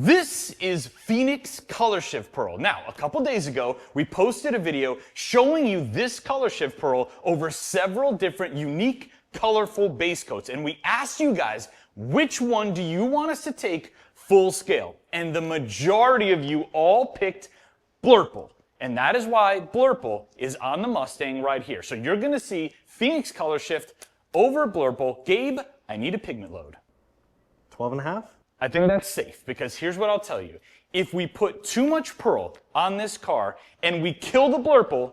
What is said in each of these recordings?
This is Phoenix Color Shift Pearl. Now, a couple days ago, we posted a video showing you this Color Shift Pearl over several different unique, colorful base coats. And we asked you guys, which one do you want us to take full scale? And the majority of you all picked Blurple. And that is why Blurple is on the Mustang right here. So you're gonna see Phoenix Color Shift over Blurple. Gabe, I need a pigment load. 12.5? I think that's safe, because here's what I'll tell you. If we put too much pearl on this car and we kill the Blurple,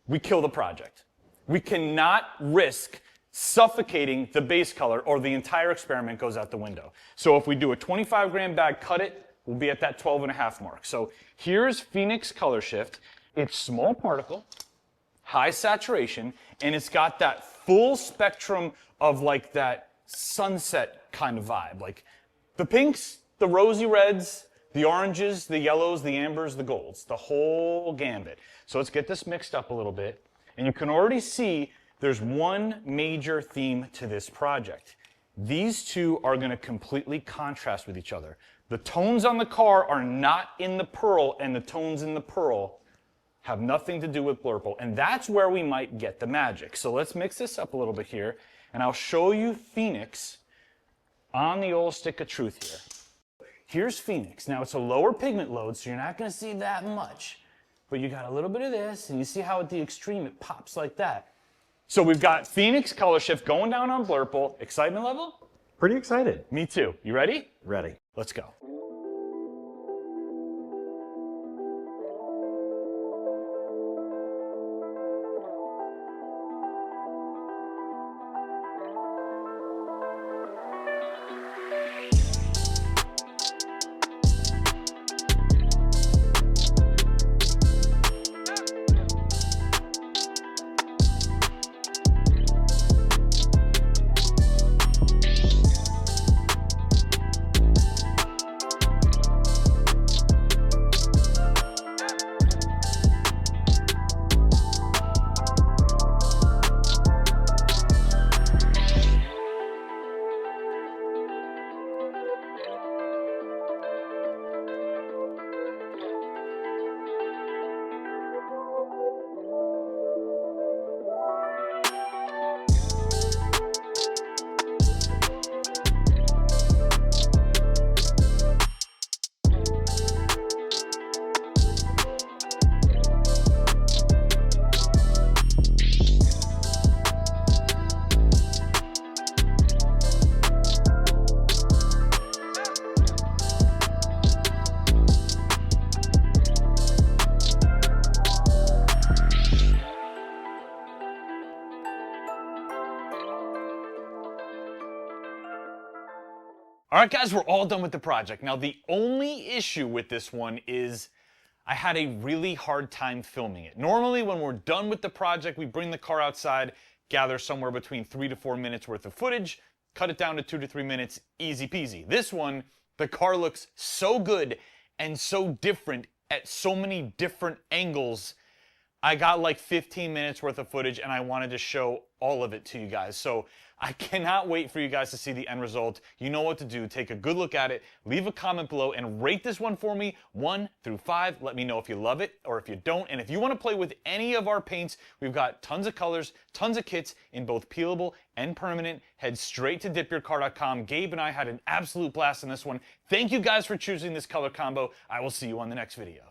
we kill the project. We cannot risk suffocating the base color or the entire experiment goes out the window. So if we do a 25-gram bag, cut it, we'll be at that 12.5 mark. So here's Phoenix Color Shift. It's small particle, high saturation, and it's got that full spectrum of like that sunset kind of vibe. Like the pinks, the rosy reds, the oranges, the yellows, the ambers, the golds, the whole gambit. So let's get this mixed up a little bit. And you can already see there's one major theme to this project. These two are going to completely contrast with each other. The tones on the car are not in the pearl, and the tones in the pearl have nothing to do with Blurple. And that's where we might get the magic. So let's mix this up a little bit here, and I'll show you Phoenix on the old stick of truth here. Here's Phoenix. Now it's a lower pigment load, so you're not going to see that much. But you got a little bit of this, and you see how at the extreme it pops like that. So we've got Phoenix Color Shift going down on Blurple. Excitement level? Pretty excited. Me too. You ready? Ready. Let's go. All right, guys, we're all done with the project. Now, the only issue with this one is I had a really hard time filming it. Normally, when we're done with the project, we bring the car outside, gather somewhere between 3 to 4 minutes worth of footage, cut it down to 2 to 3 minutes, easy peasy. This one, the car looks so good and so different at so many different angles. I got like 15 minutes worth of footage and I wanted to show all of it to you guys. So I cannot wait for you guys to see the end result. You know what to do. Take a good look at it. Leave a comment below and rate this one for me, 1 through 5. Let me know if you love it or if you don't. And if you want to play with any of our paints, we've got tons of colors, tons of kits in both peelable and permanent. Head straight to DipYourCar.com. Gabe and I had an absolute blast in this one. Thank you guys for choosing this color combo. I will see you on the next video.